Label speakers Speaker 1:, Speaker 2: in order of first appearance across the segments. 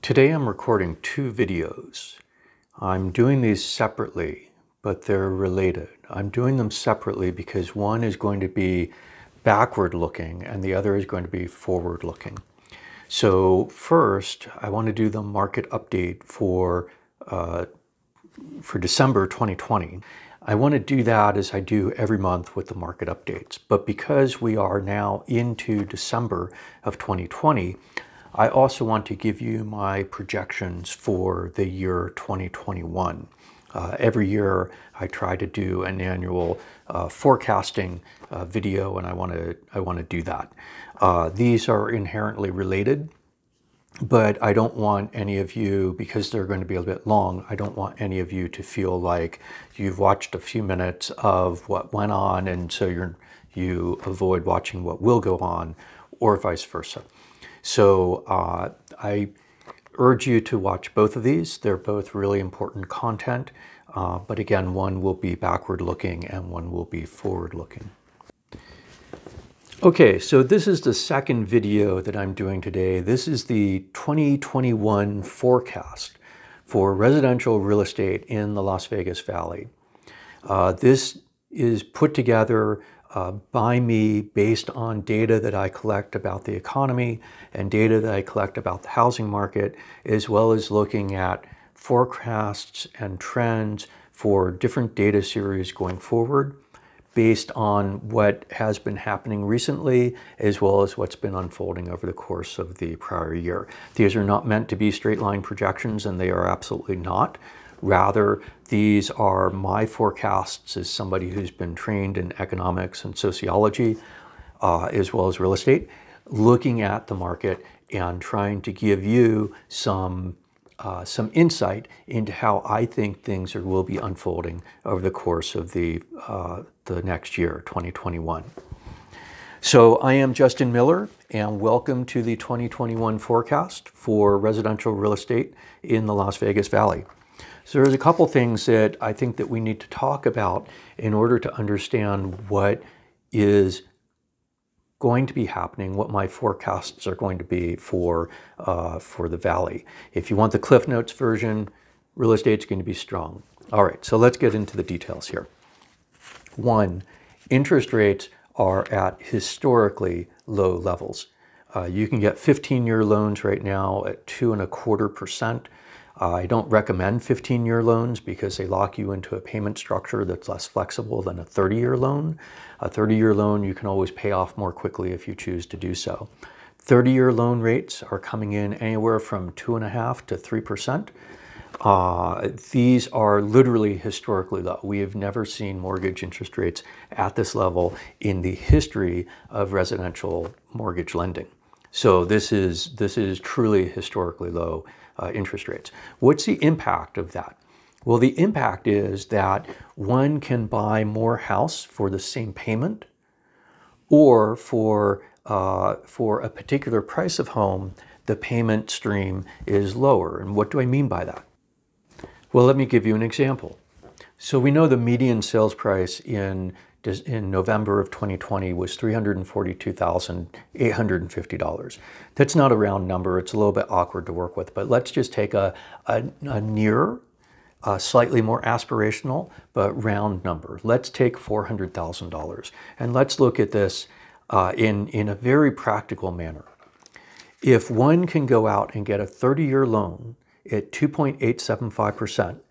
Speaker 1: Today I'm recording two videos. I'm doing these separately, but they're related. I'm doing them separately because one is going to be backward looking and the other is going to be forward looking. So first, I want to do the market update for December 2020. I want to do that as I do every month with the market updates. But because we are now into December of 2020, I also want to give you my projections for the year 2021. Every year I try to do an annual forecasting video, and I want to do that. These are inherently related, but I don't want any of you, because they're going to be a bit long, I don't want any of you to feel like you've watched a few minutes of what went on and so you avoid watching what will go on, or vice versa. So I urge you to watch both of these. They're both really important content, but again, one will be backward looking and one will be forward looking. Okay, so this is the second video that I'm doing today. This is the 2021 forecast for residential real estate in the Las Vegas Valley. This is put together by me based on data that I collect about the economy and data that I collect about the housing market, as well as looking at forecasts and trends for different data series going forward, based on what has been happening recently, as well as what's been unfolding over the course of the prior year. These are not meant to be straight line projections, and they are absolutely not. Rather, these are my forecasts as somebody who's been trained in economics and sociology, as well as real estate, looking at the market and trying to give you some insight into how I think things will be unfolding over the course of the next year, 2021. So I am Justin Miller, and welcome to the 2021 forecast for residential real estate in the Las Vegas Valley. So there's a couple things that I think that we need to talk about in order to understand what is going to be happening, what my forecasts are going to be for the Valley. If you want the Cliff Notes version, real estate's going to be strong. All right, so let's get into the details here. One, interest rates are at historically low levels. You can get 15-year loans right now at 2.25%. I don't recommend 15-year loans because they lock you into a payment structure that's less flexible than a 30-year loan. A 30-year loan you can always pay off more quickly if you choose to do so. 30-year loan rates are coming in anywhere from 2.5% to 3%. These are literally historically low. We have never seen mortgage interest rates at this level in the history of residential mortgage lending. So this is truly historically low interest rates. What's the impact of that? Well, the impact is that one can buy more house for the same payment, or for a particular price of home, the payment stream is lower. And what do I mean by that? Well, let me give you an example. So we know the median sales price in November of 2020 was $342,850. That's not a round number. It's a little bit awkward to work with, but let's just take a nearer, slightly more aspirational, but round number. Let's take $400,000, and let's look at this in a very practical manner. If one can go out and get a 30-year loan at 2.875%,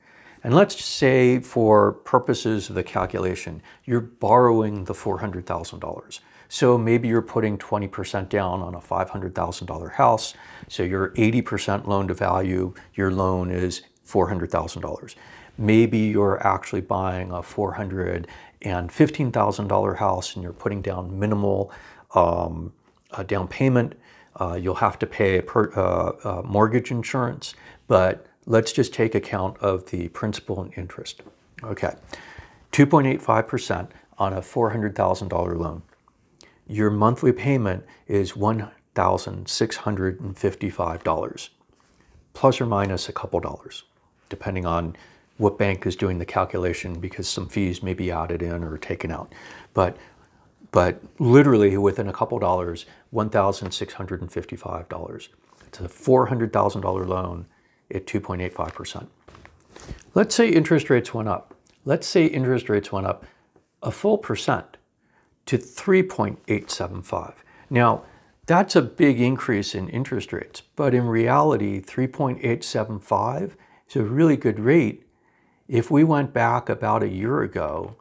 Speaker 1: and let's say for purposes of the calculation, you're borrowing the $400,000. So maybe you're putting 20% down on a $500,000 house. So your 80% loan to value, your loan is $400,000. Maybe you're actually buying a $415,000 house and you're putting down minimal down payment. You'll have to pay mortgage insurance, but let's just take account of the principal and interest. Okay, 2.85% on a $400,000 loan. Your monthly payment is $1,655, plus or minus a couple dollars, depending on what bank is doing the calculation, because some fees may be added in or taken out. But literally within a couple dollars, $1,655. It's a $400,000 loan at 2.85%. Let's say interest rates went up. Let's say interest rates went up a full percent to 3.875. Now, that's a big increase in interest rates, but in reality, 3.875 is a really good rate. If we went back about a year ago,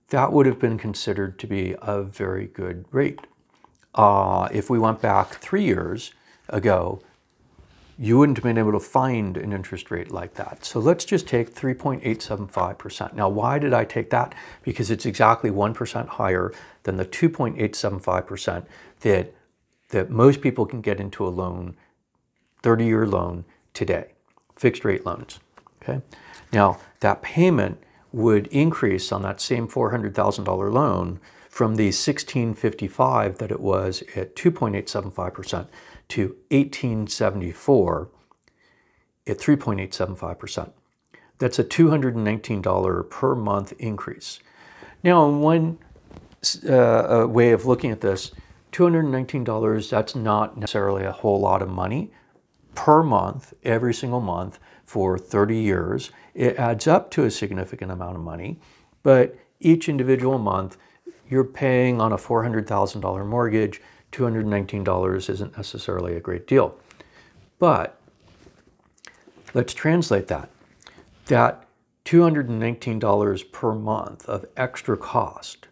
Speaker 1: that would have been considered to be a very good rate. If we went back 3 years ago, you wouldn't have been able to find an interest rate like that. So let's just take 3.875%. Now, why did I take that? Because it's exactly 1% higher than the 2.875% that most people can get into a loan, 30-year loan today, fixed rate loans, okay? Now, that payment would increase on that same $400,000 loan from the $1,655 that it was at 2.875% to $1,874 at 3.875%. That's a $219 per month increase. Now, one way of looking at this, $219, that's not necessarily a whole lot of money per month, every single month for 30 years. It adds up to a significant amount of money, but each individual month, you're paying on a $400,000 mortgage, $219 isn't necessarily a great deal. But let's translate that. That $219 per month of extra cost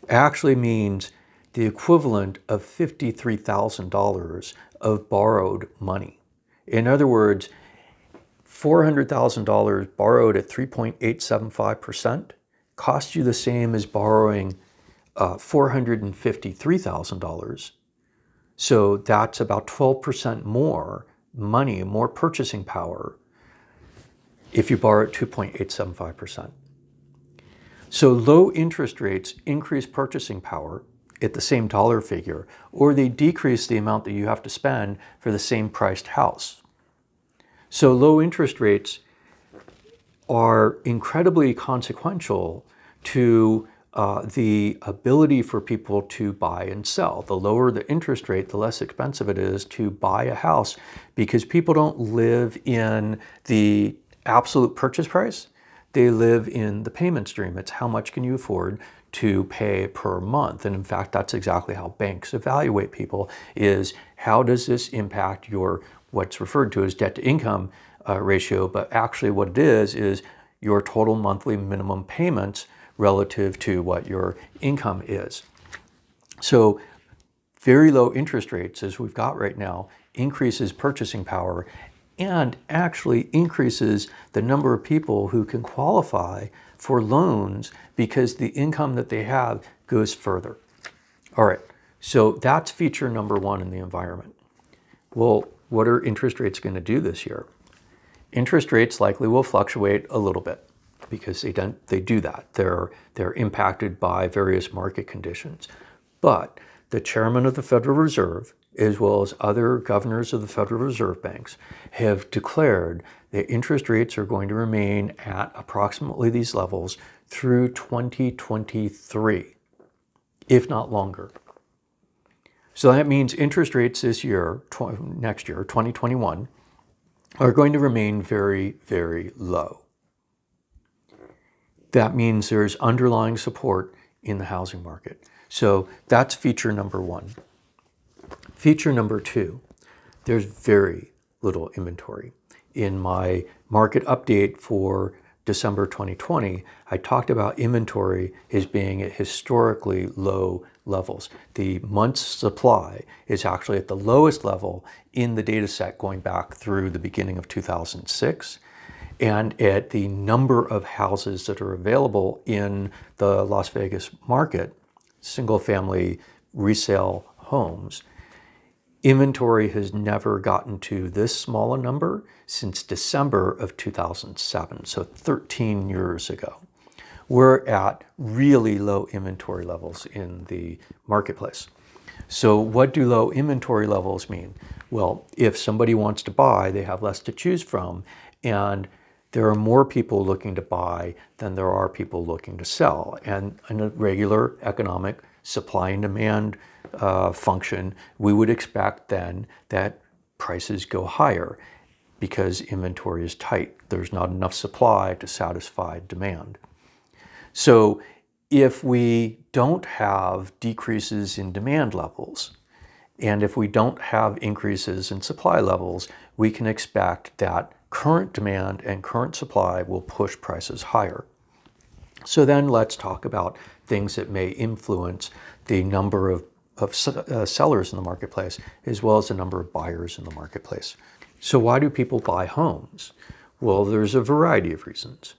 Speaker 1: actually means the equivalent of $53,000 of borrowed money. In other words, $400,000 borrowed at 3.875% costs you the same as borrowing $453,000. So that's about 12% more money, more purchasing power if you borrow at 2.875%. So low interest rates increase purchasing power at the same dollar figure, or they decrease the amount that you have to spend for the same priced house. So low interest rates are incredibly consequential to the ability for people to buy and sell. The lower the interest rate, the less expensive it is to buy a house, because people don't live in the absolute purchase price. They live in the payment stream. It's how much can you afford to pay per month. And in fact, that's exactly how banks evaluate people, is how does this impact your what's referred to as debt to income ratio, but actually what it is your total monthly minimum payments relative to what your income is. So very low interest rates, as we've got right now, increases purchasing power and actually increases the number of people who can qualify for loans because the income that they have goes further. All right, so that's feature number one in the environment. Well, what are interest rates going to do this year? Interest rates likely will fluctuate a little bit because they do that. They're impacted by various market conditions. But the chairman of the Federal Reserve, as well as other governors of the Federal Reserve banks, have declared that interest rates are going to remain at approximately these levels through 2023, if not longer. So that means interest rates this year, next year, 2021, are going to remain very, very low. That means there's underlying support in the housing market. So that's feature number one. Feature number two, there's very little inventory. In my market update for December 2020, I talked about inventory as being at historically low levels. The month's supply is actually at the lowest level in the data set going back through the beginning of 2006. And at the number of houses that are available in the Las Vegas market, single-family resale homes, inventory has never gotten to this small a number since December of 2007, so 13 years ago. We're at really low inventory levels in the marketplace. So what do low inventory levels mean? Well, if somebody wants to buy, they have less to choose from, and there are more people looking to buy than there are people looking to sell. And in a regular economic supply and demand function, we would expect then that prices go higher because inventory is tight. There's not enough supply to satisfy demand. So if we don't have decreases in demand levels, and if we don't have increases in supply levels, we can expect that current demand and current supply will push prices higher. So then let's talk about things that may influence the number of sellers in the marketplace, as well as the number of buyers in the marketplace. So why do people buy homes? Well, there's a variety of reasons.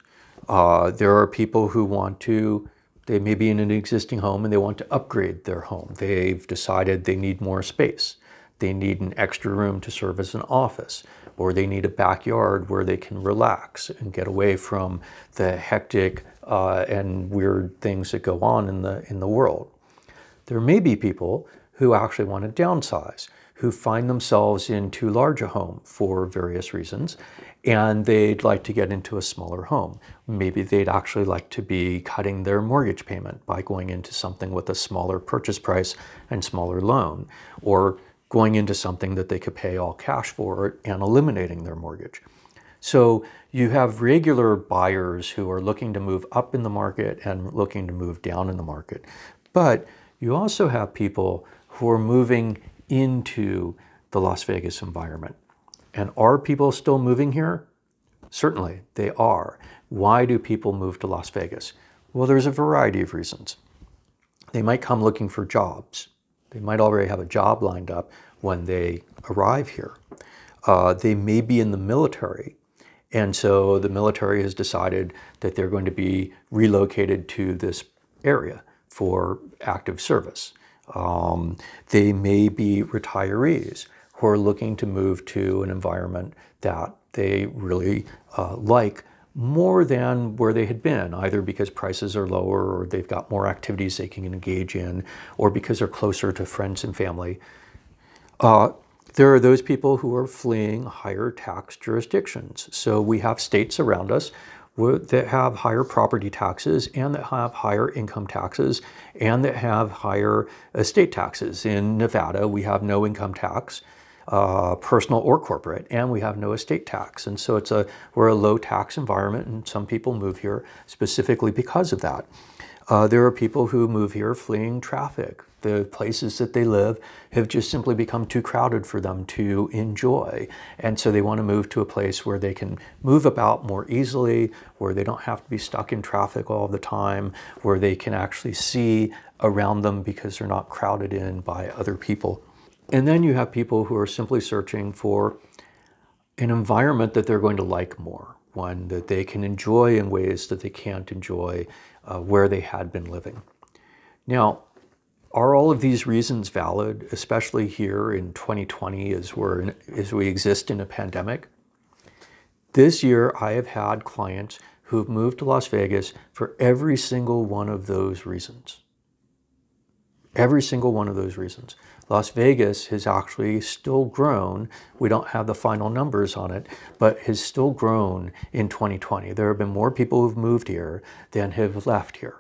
Speaker 1: There are people who want to, they may be in an existing home and they want to upgrade their home. They've decided they need more space. They need an extra room to serve as an office, or they need a backyard where they can relax and get away from the hectic and weird things that go on in the world. There may be people who actually want to downsize, who find themselves in too large a home for various reasons, and they'd like to get into a smaller home. Maybe they'd actually like to be cutting their mortgage payment by going into something with a smaller purchase price and smaller loan, or going into something that they could pay all cash for and eliminating their mortgage. So you have regular buyers who are looking to move up in the market and looking to move down in the market. But you also have people who are moving into the Las Vegas environment. And are people still moving here? Certainly, they are. Why do people move to Las Vegas? Well, there's a variety of reasons. They might come looking for jobs. They might already have a job lined up when they arrive here. They may be in the military. And so the military has decided that they're going to be relocated to this area for active service. They may be retirees who are looking to move to an environment that they really like more than where they had been, either because prices are lower or they've got more activities they can engage in, or because they're closer to friends and family. There are those people who are fleeing higher tax jurisdictions. So we have states around us that have higher property taxes and that have higher income taxes and that have higher estate taxes. In Nevada, we have no income tax, personal or corporate, and we have no estate tax. And so we're a low tax environment, and some people move here specifically because of that. There are people who move here fleeing traffic. The places that they live have just simply become too crowded for them to enjoy. And so they want to move to a place where they can move about more easily, where they don't have to be stuck in traffic all the time, where they can actually see around them because they're not crowded in by other people. And then you have people who are simply searching for an environment that they're going to like more, one that they can enjoy in ways that they can't enjoy where they had been living. Now, are all of these reasons valid, especially here in 2020 as we exist in a pandemic? This year, I have had clients who have moved to Las Vegas for every single one of those reasons. Every single one of those reasons. Las Vegas has actually still grown. We don't have the final numbers on it, but has still grown in 2020. There have been more people who've moved here than have left here.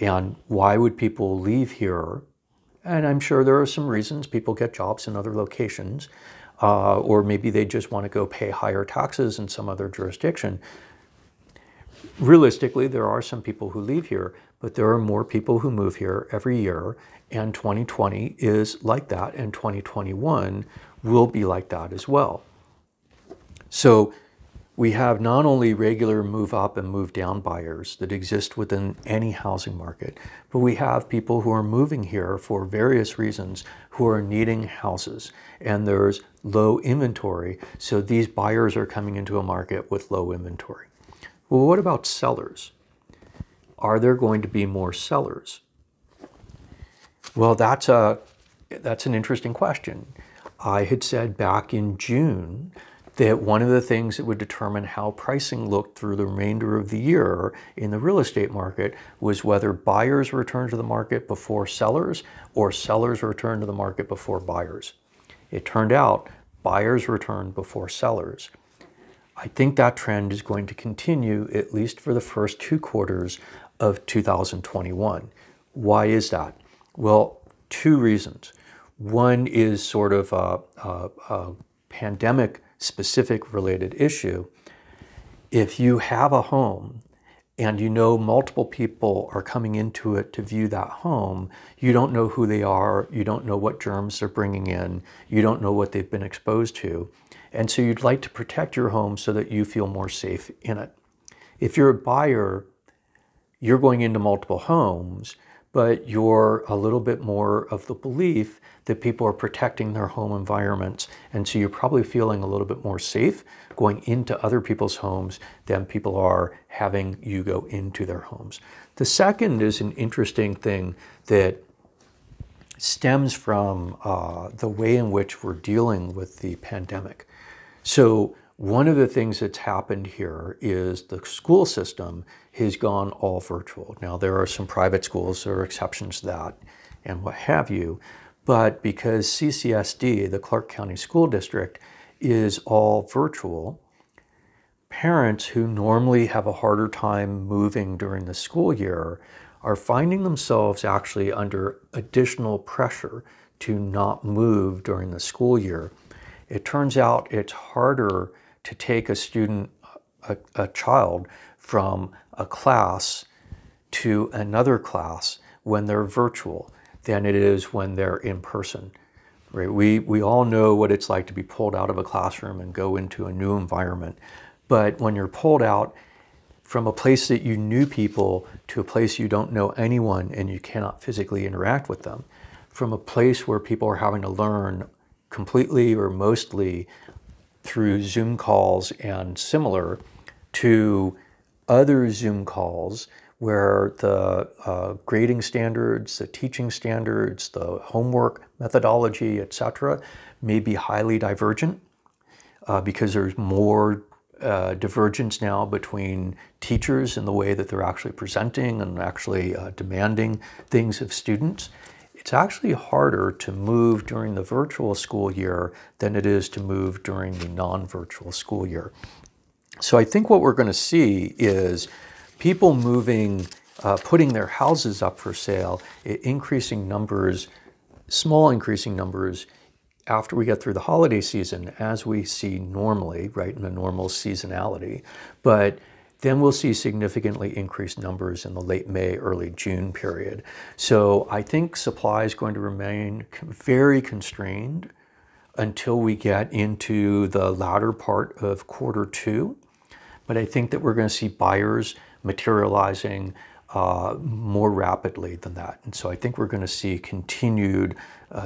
Speaker 1: And why would people leave here? And I'm sure there are some reasons. People get jobs in other locations, or maybe they just want to go pay higher taxes in some other jurisdiction. Realistically, there are some people who leave here, but there are more people who move here every year, and 2020 is like that, and 2021 will be like that as well. So we have not only regular move up and move down buyers that exist within any housing market, but we have people who are moving here for various reasons who are needing houses, and there's low inventory, so these buyers are coming into a market with low inventory. Well, what about sellers? Are there going to be more sellers? Well, that's an interesting question. I had said back in June that one of the things that would determine how pricing looked through the remainder of the year in the real estate market was whether buyers returned to the market before sellers or sellers returned to the market before buyers. It turned out buyers returned before sellers. I think that trend is going to continue at least for the first 2 quarters of 2021. Why is that? Well, 2 reasons. One is sort of pandemic specific related issue, if you have a home and you know multiple people are coming into it to view that home, you don't know who they are, you don't know what germs they're bringing in, you don't know what they've been exposed to. And so you'd like to protect your home so that you feel more safe in it. If you're a buyer, you're going into multiple homes, but you're a little bit more of the belief that people are protecting their home environments. And so you're probably feeling a little bit more safe going into other people's homes than people are having you go into their homes. The second is an interesting thing that stems from the way in which we're dealing with the pandemic. So one of the things that's happened here is the school system has gone all virtual. Now, there are some private schools, there are exceptions to that and what have you, but because CCSD, the Clark County School District, is all virtual, parents who normally have a harder time moving during the school year are finding themselves actually under additional pressure to not move during the school year. It turns out it's harder to take a student, a child, from a class to another class when they're virtual than it is when they're in person. Right? We all know what it's like to be pulled out of a classroom and go into a new environment. But when you're pulled out from a place that you knew people to a place you don't know anyone and you cannot physically interact with them, from a place where people are having to learn completely or mostly through Zoom calls and similar, to other Zoom calls where the grading standards, the teaching standards, the homework methodology, etc., may be highly divergent because there's more divergence now between teachers in the way that they're actually presenting and actually demanding things of students. It's actually harder to move during the virtual school year than it is to move during the non-virtual school year. So I think what we're going to see is people moving, putting their houses up for sale at increasing numbers, small increasing numbers after we get through the holiday season, as we see normally, right, in a normal seasonality. But then we'll see significantly increased numbers in the late May, early June period. So I think supply is going to remain very constrained until we get into the latter part of Q2. But I think that we're going to see buyers materializing more rapidly than that. And so I think we're going to see continued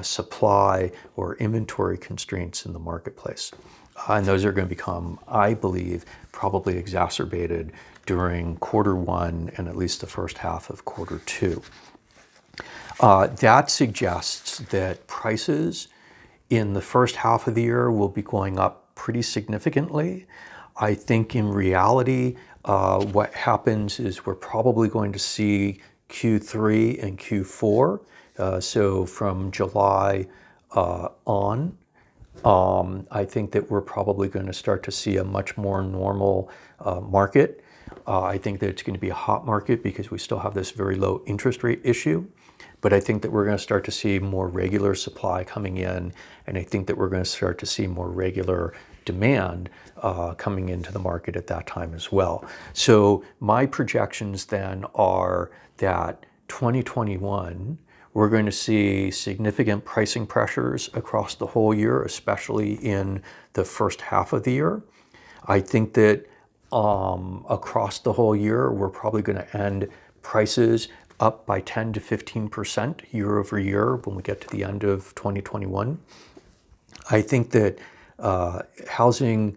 Speaker 1: supply or inventory constraints in the marketplace. And those are going to become, I believe, probably exacerbated during Q1 and at least the first half of Q2. That suggests that prices in the first half of the year will be going up pretty significantly. I think in reality, what happens is we're probably going to see Q3 and Q4. So from July on, I think that we're probably going to start to see a much more normal market. I think that it's going to be a hot market because we still have this very low interest rate issue. But I think that we're going to start to see more regular supply coming in, and I think that we're going to start to see more regular demand coming into the market at that time as well. So my projections then are that 2021, we're going to see significant pricing pressures across the whole year, especially in the first half of the year. I think that across the whole year, we're probably going to end prices up by 10 to 15% year over year when we get to the end of 2021. I think that housing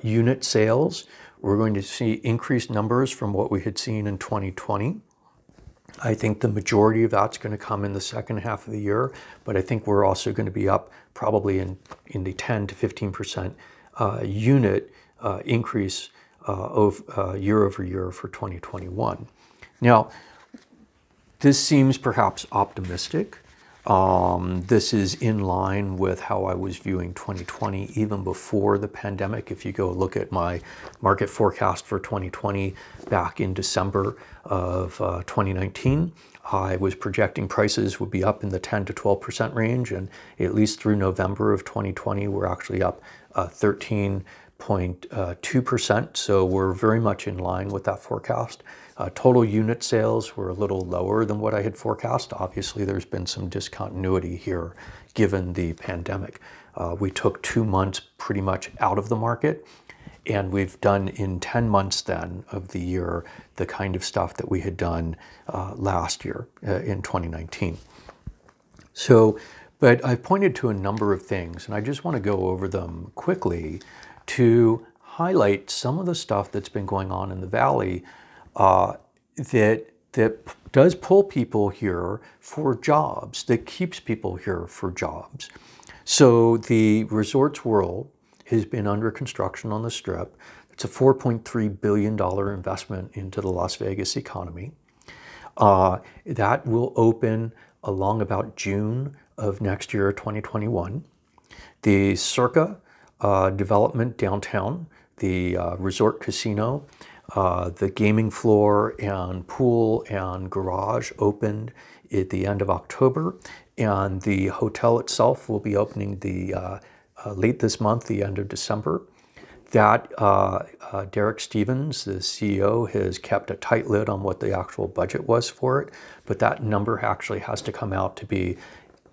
Speaker 1: unit sales, we're going to see increased numbers from what we had seen in 2020. I think the majority of that's going to come in the second half of the year, but I think we're also going to be up probably in the 10 to 15% unit increase year over year for 2021. Now, this seems perhaps optimistic. This is in line with how I was viewing 2020 even before the pandemic. If you go look at my market forecast for 2020 back in December of 2019, I was projecting prices would be up in the 10 to 12% range, and at least through November of 2020, we're actually up 13.2%. So we're very much in line with that forecast. Total unit sales were a little lower than what I had forecast. Obviously, there's been some discontinuity here given the pandemic. We took 2 months pretty much out of the market, and we've done in 10 months then of the year the kind of stuff that we had done last year in 2019. So, but I've pointed to a number of things, and I just want to go over them quickly to highlight some of the stuff that's been going on in the Valley that does pull people here for jobs, that keeps people here for jobs. So the resorts world has been under construction on the Strip. It's a $4.3 billion investment into the Las Vegas economy. That will open along about June of next year, 2021. The Circa development downtown, the resort casino, the gaming floor and pool and garage opened at the end of October, and the hotel itself will be opening late this month, the end of December. That Derek Stevens, the CEO, has kept a tight lid on what the actual budget was for it, but that number actually has to come out to be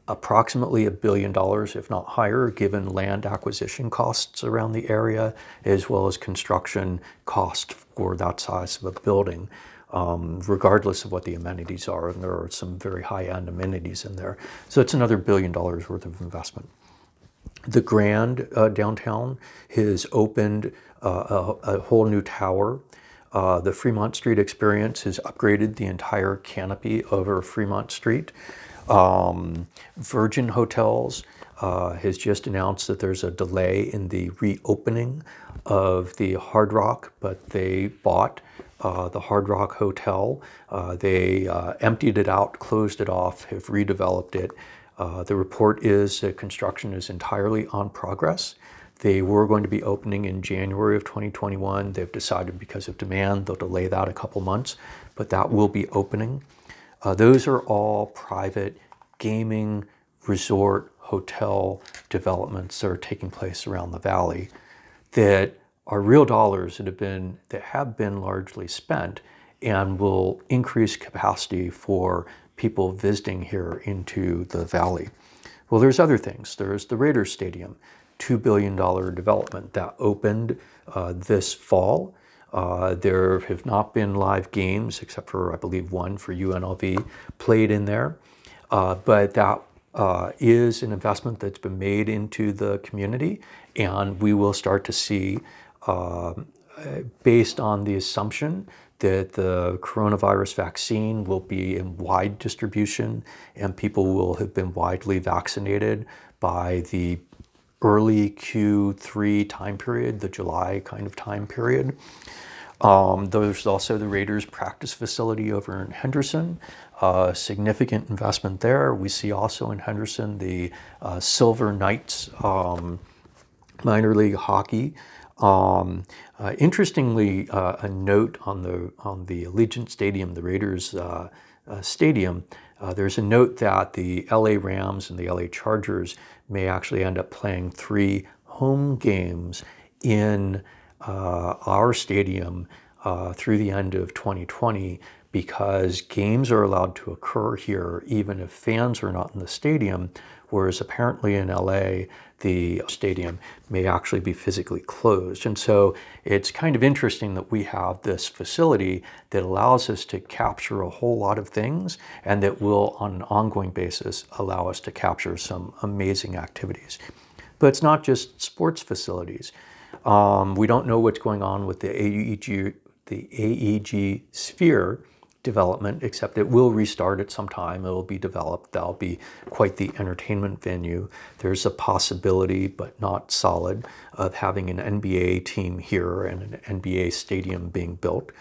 Speaker 1: approximately $1 billion, if not higher, given land acquisition costs around the area, as well as construction cost for that size of a building, regardless of what the amenities are. And there are some very high-end amenities in there. So it's another $1 billion worth of investment. The Grand downtown has opened a whole new tower. The Fremont Street Experience has upgraded the entire canopy over Fremont Street. Virgin Hotels has just announced that there's a delay in the reopening of the Hard Rock, but they bought the Hard Rock Hotel. They emptied it out, closed it off, have redeveloped it. The report is that construction is entirely on progress. They were going to be opening in January of 2021. They've decided because of demand, they'll delay that a couple months, but that will be opening. Those are all private gaming, resort, hotel developments that are taking place around the Valley that are real dollars that have been largely spent and will increase capacity for people visiting here into the Valley. Well, there's other things. There's the Raiders Stadium, $2 billion development that opened this fall. There have not been live games, except for, I believe, one for UNLV played in there. But that is an investment that's been made into the community, and we will start to see, based on the assumption that the coronavirus vaccine will be in wide distribution and people will have been widely vaccinated by the early Q3 time period, the July kind of time period. There's also the Raiders practice facility over in Henderson, significant investment there. We see also in Henderson the Silver Knights minor league hockey. Interestingly, a note on the Allegiant Stadium, the Raiders stadium, there's a note that the LA Rams and the LA Chargers may actually end up playing 3 home games in our stadium through the end of 2020, because games are allowed to occur here even if fans are not in the stadium, whereas apparently in LA, the stadium may actually be physically closed. And so it's kind of interesting that we have this facility that allows us to capture a whole lot of things and that will, on an ongoing basis, allow us to capture some amazing activities. But it's not just sports facilities. We don't know what's going on with the AEG Sphere development, except it will restart at some time. It will be developed. That'll be quite the entertainment venue. There's a possibility, but not solid, of having an NBA team here and an NBA stadium being built.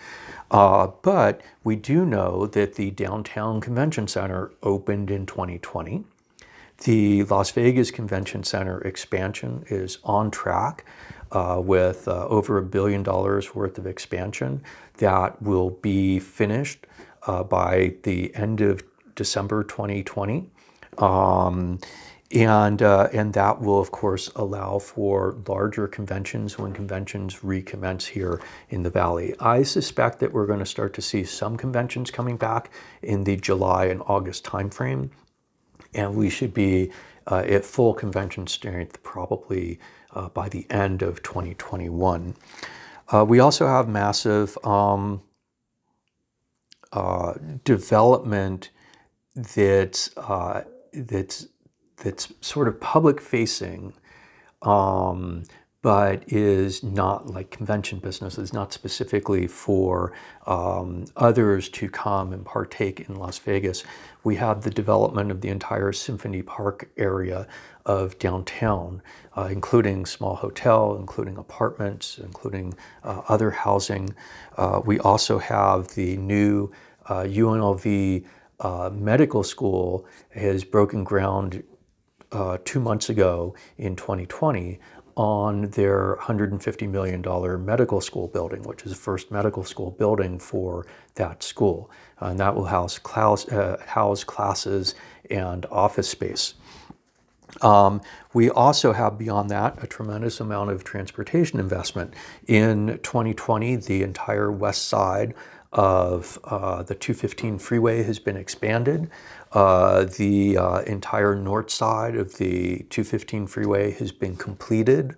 Speaker 1: But we do know that the Downtown Convention Center opened in 2020. The Las Vegas Convention Center expansion is on track with over $1 billion worth of expansion that will be finished by the end of December 2020. And that will, of course, allow for larger conventions when conventions recommence here in the Valley. I suspect that we're going to start to see some conventions coming back in the July and August timeframe, and we should be at full convention strength probably by the end of 2021. We also have massive development that's sort of public facing, but is not like convention business. It's not specifically for others to come and partake in Las Vegas. We have the development of the entire Symphony Park area of downtown, including small hotel, including apartments, including other housing. We also have the new UNLV medical school has broken ground 2 months ago in 2020 on their $150 million medical school building, which is the first medical school building for that school. And that will house classes and office space. We also have beyond that a tremendous amount of transportation investment. In 2020, the entire west side of the 215 freeway has been expanded. The entire north side of the 215 freeway has been completed.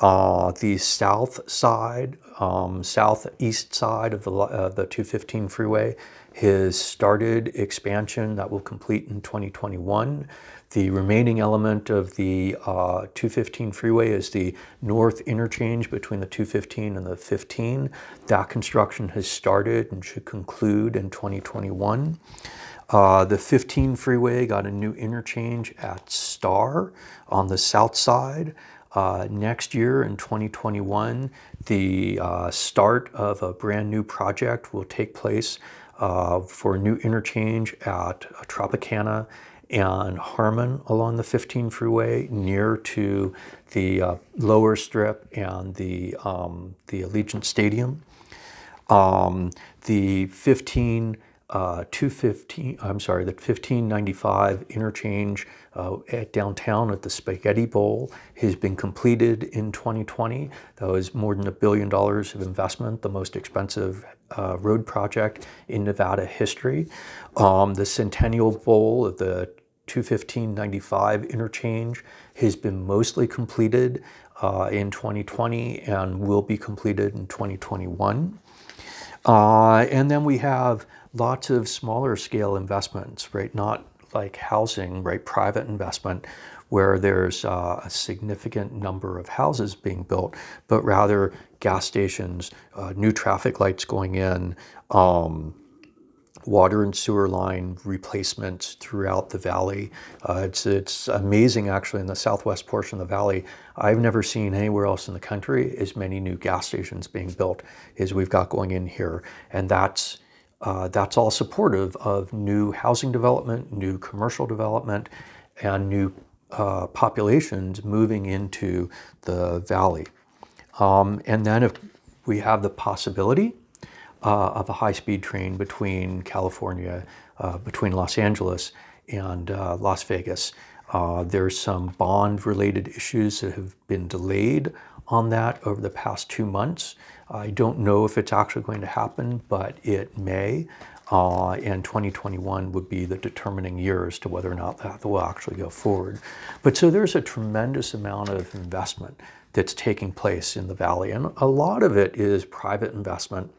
Speaker 1: The south side, southeast side of the 215 freeway has started expansion that will complete in 2021. The remaining element of the 215 freeway is the north interchange between the 215 and the 15. That construction has started and should conclude in 2021. The 15 freeway got a new interchange at Star on the south side. Next year in 2021, the start of a brand new project will take place for a new interchange at Tropicana and Harmon along the 15 freeway near to the lower strip and the Allegiant Stadium. The 1595 interchange at downtown at the Spaghetti Bowl has been completed in 2020. That was more than $1 billion of investment, the most expensive road project in Nevada history. The Centennial Bowl of the 215-95 interchange has been mostly completed in 2020 and will be completed in 2021. And then we have lots of smaller scale investments, right? Not like housing, right? Private investment where there's a significant number of houses being built, but rather gas stations, new traffic lights going in, water and sewer line replacements throughout the valley. It's amazing actually in the southwest portion of the valley. I've never seen anywhere else in the country as many new gas stations being built as we've got going in here. And that's all supportive of new housing development, new commercial development, and new populations moving into the valley. And then if we have the possibility of a high-speed train between California, between Los Angeles and Las Vegas. There's some bond-related issues that have been delayed on that over the past 2 months. I don't know if it's actually going to happen, but it may. And 2021 would be the determining year as to whether or not that will actually go forward. But so there's a tremendous amount of investment that's taking place in the valley, and a lot of it is private investment.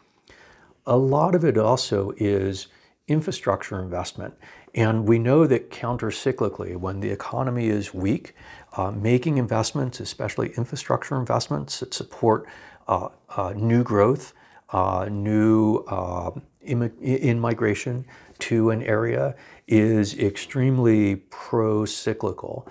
Speaker 1: A lot of it also is infrastructure investment. And we know that counter-cyclically, when the economy is weak, making investments, especially infrastructure investments that support new growth, new in-migration to an area is extremely pro-cyclical,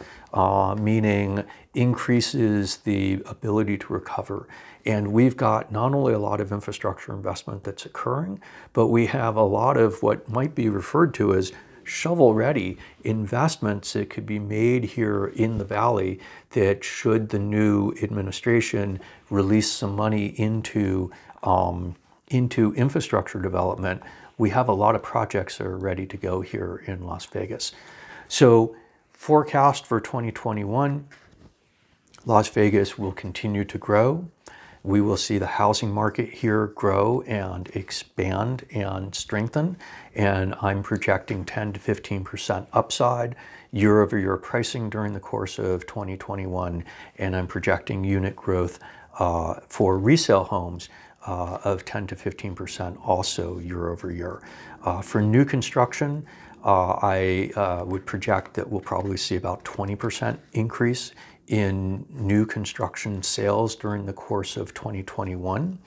Speaker 1: meaning increases the ability to recover. And we've got not only a lot of infrastructure investment that's occurring, but we have a lot of what might be referred to as shovel-ready investments that could be made here in the valley that, should the new administration release some money into infrastructure development, we have a lot of projects that are ready to go here in Las Vegas. So forecast for 2021, Las Vegas will continue to grow. We will see the housing market here grow and expand and strengthen. And I'm projecting 10 to 15% upside year-over-year pricing during the course of 2021. And I'm projecting unit growth for resale homes of 10 to 15% also year-over-year. For new construction, I would project that we'll probably see about 20% increase in new construction sales during the course of 2021.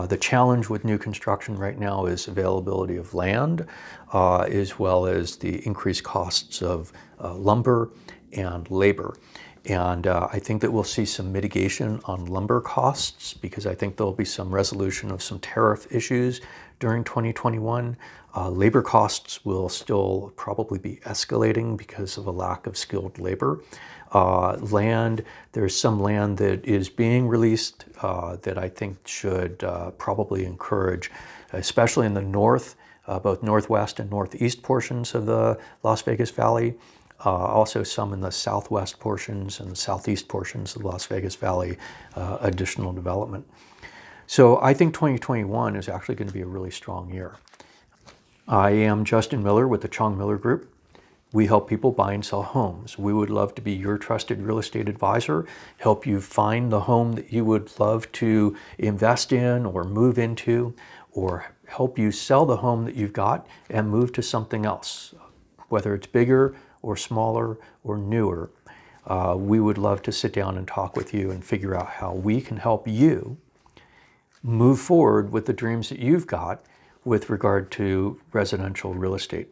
Speaker 1: The challenge with new construction right now is availability of land, as well as the increased costs of lumber and labor. And I think that we'll see some mitigation on lumber costs because I think there'll be some resolution of some tariff issues during 2021. Labor costs will still probably be escalating because of a lack of skilled labor. Land, there's some land that is being released that I think should probably encourage, especially in the north, both northwest and northeast portions of the Las Vegas Valley, also some in the southwest portions and southeast portions of the Las Vegas Valley, additional development. So I think 2021 is actually going to be a really strong year. I am Justin Miller with the Chong Miller Group. We help people buy and sell homes. We would love to be your trusted real estate advisor, help you find the home that you would love to invest in or move into, or help you sell the home that you've got and move to something else, whether it's bigger or smaller or newer. We would love to sit down and talk with you and figure out how we can help you move forward with the dreams that you've got with regard to residential real estate.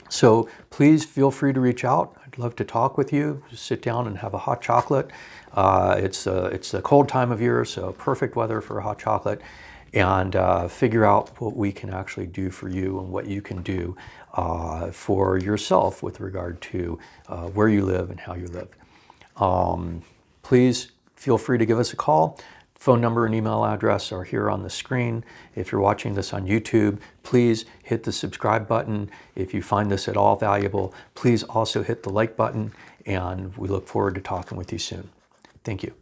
Speaker 1: So please feel free to reach out. I'd love to talk with you, sit down and have a hot chocolate. It's a cold time of year, so perfect weather for a hot chocolate, and figure out what we can actually do for you and what you can do for yourself with regard to where you live and how you live. Please feel free to give us a call. Phone number and email address are here on the screen. If you're watching this on YouTube, please hit the subscribe button. If you find this at all valuable, please also hit the like button, and we look forward to talking with you soon. Thank you.